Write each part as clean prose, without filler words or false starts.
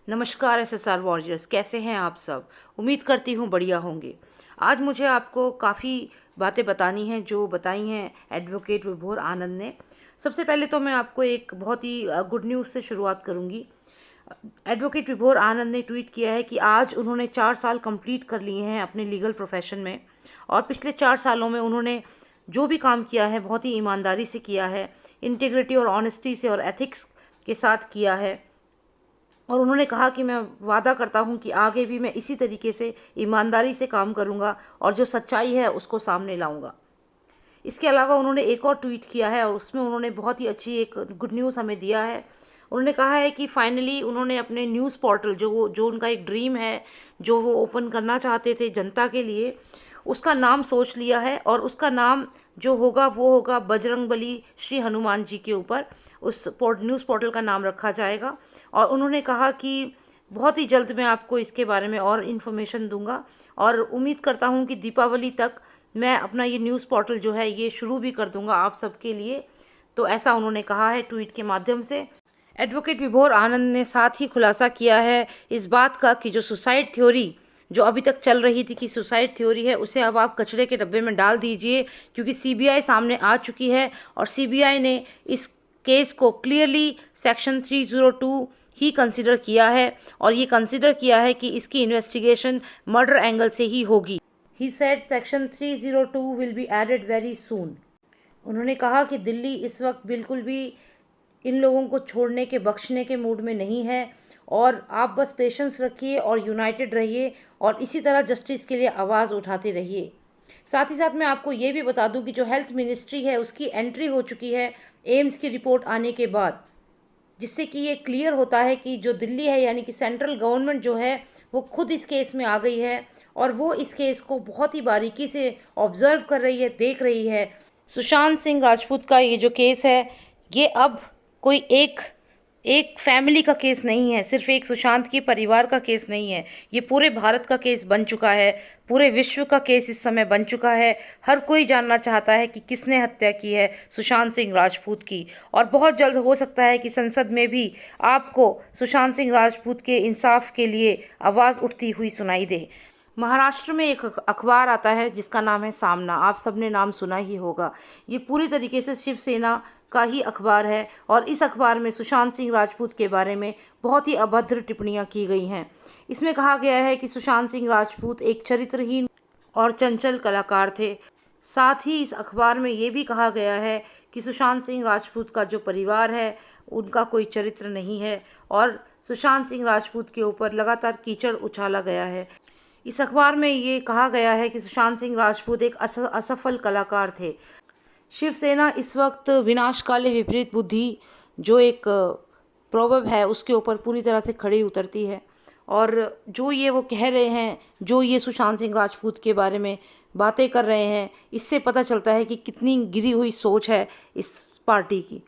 नमस्कार SSR warriors, कैसे हैं आप सब। उम्मीद करती हूँ बढ़िया होंगे। आज मुझे आपको काफ़ी बातें बतानी हैं जो बताई हैं एडवोकेट विभोर आनंद ने। सबसे पहले तो मैं आपको एक बहुत ही गुड न्यूज़ से शुरुआत करूँगी। एडवोकेट विभोर आनंद ने ट्वीट किया है कि आज उन्होंने 4 साल कंप्लीट कर लिए हैं अपने लीगल प्रोफेशन में, और पिछले 4 सालों में उन्होंने जो भी काम किया है बहुत ही ईमानदारी से किया है, इंटीग्रिटी और ऑनेस्टी से और एथिक्स के साथ किया है। और उन्होंने कहा कि मैं वादा करता हूं कि आगे भी मैं इसी तरीके से ईमानदारी से काम करूंगा और जो सच्चाई है उसको सामने लाऊंगा। इसके अलावा उन्होंने एक और ट्वीट किया है और उसमें उन्होंने बहुत ही अच्छी एक गुड न्यूज़ हमें दिया है। उन्होंने कहा है कि फाइनली उन्होंने अपने न्यूज़ पोर्टल जो उनका एक ड्रीम है, जो वो ओपन करना चाहते थे जनता के लिए, उसका नाम सोच लिया है। और उसका नाम जो होगा वो होगा बजरंगबली श्री हनुमान जी के ऊपर उस न्यूज़ पोर्टल का नाम रखा जाएगा। और उन्होंने कहा कि बहुत ही जल्द मैं आपको इसके बारे में और इन्फॉर्मेशन दूंगा, और उम्मीद करता हूं कि दीपावली तक मैं अपना ये न्यूज़ पोर्टल जो है ये शुरू भी कर दूंगा आप सबके लिए। तो ऐसा उन्होंने कहा है ट्वीट के माध्यम से। एडवोकेट विभोर आनंद ने साथ ही खुलासा किया है इस बात का कि जो सुसाइड थ्योरी जो अभी तक चल रही थी कि सुसाइड थ्योरी है, उसे अब आप कचरे के डब्बे में डाल दीजिए, क्योंकि सीबीआई सामने आ चुकी है और सीबीआई ने इस केस को क्लियरली सेक्शन 302 ही कंसिडर किया है, और ये कंसिडर किया है कि इसकी इन्वेस्टिगेशन मर्डर एंगल से ही होगी। He said section 302 will be added very soon. उन्होंने कहा कि दिल्ली इस वक्त बिल्कुल भी इन लोगों को छोड़ने के बख्शने के मूड में नहीं है, और आप बस पेशेंस रखिए और यूनाइटेड रहिए और इसी तरह जस्टिस के लिए आवाज़ उठाते रहिए। साथ ही साथ मैं आपको ये भी बता दूं कि जो हेल्थ मिनिस्ट्री है उसकी एंट्री हो चुकी है एम्स की रिपोर्ट आने के बाद, जिससे कि ये क्लियर होता है कि जो दिल्ली है यानी कि सेंट्रल गवर्नमेंट जो है वो खुद इस केस में आ गई है, और वो इस केस को बहुत ही बारीकी से ऑब्जर्व कर रही है, देख रही है। सुशांत सिंह राजपूत का ये जो केस है ये अब कोई एक फैमिली का केस नहीं है, सिर्फ एक सुशांत के परिवार का केस नहीं है, ये पूरे भारत का केस बन चुका है, पूरे विश्व का केस इस समय बन चुका है। हर कोई जानना चाहता है कि किसने हत्या की है सुशांत सिंह राजपूत की, और बहुत जल्द हो सकता है कि संसद में भी आपको सुशांत सिंह राजपूत के इंसाफ के लिए आवाज़ उठती हुई सुनाई दे। महाराष्ट्र में एक अखबार आता है जिसका नाम है सामना, आप सबने नाम सुना ही होगा। ये पूरी तरीके से शिवसेना का ही अखबार है, और इस अखबार में सुशांत सिंह राजपूत के बारे में बहुत ही अभद्र टिप्पणियां की गई हैं। इसमें कहा गया है कि सुशांत सिंह राजपूत एक चरित्रहीन और चंचल कलाकार थे। साथ ही इस अखबार में ये भी कहा गया है कि सुशांत सिंह राजपूत का जो परिवार है उनका कोई चरित्र नहीं है, और सुशांत सिंह राजपूत के ऊपर लगातार कीचड़ उछाला गया है। इस अखबार में ये कहा गया है कि सुशांत सिंह राजपूत एक असफल कलाकार थे। शिवसेना इस वक्त विनाश काले विपरीत बुद्धि जो एक प्रोवर्ब है उसके ऊपर पूरी तरह से खड़ी उतरती है, और जो ये वो कह रहे हैं, जो ये सुशांत सिंह राजपूत के बारे में बातें कर रहे हैं, इससे पता चलता है कि कितनी गिरी हुई सोच है इस पार्टी की।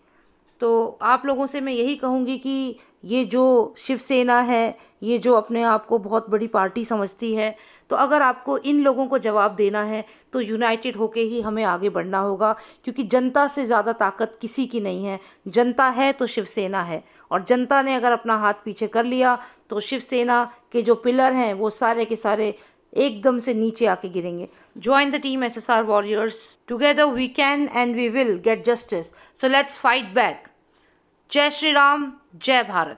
तो आप लोगों से मैं यही कहूँगी कि ये जो शिवसेना है, ये जो अपने आप को बहुत बड़ी पार्टी समझती है, तो अगर आपको इन लोगों को जवाब देना है तो यूनाइटेड होके ही हमें आगे बढ़ना होगा, क्योंकि जनता से ज़्यादा ताकत किसी की नहीं है। जनता है तो शिवसेना है, और जनता ने अगर अपना हाथ पीछे कर लिया तो शिवसेना के जो पिलर हैं वो सारे के सारे एकदम से नीचे आके गिरेंगे। Join the team SSR warriors, together we can and we will get justice, so let's fight back. जय श्री राम, जय भारत।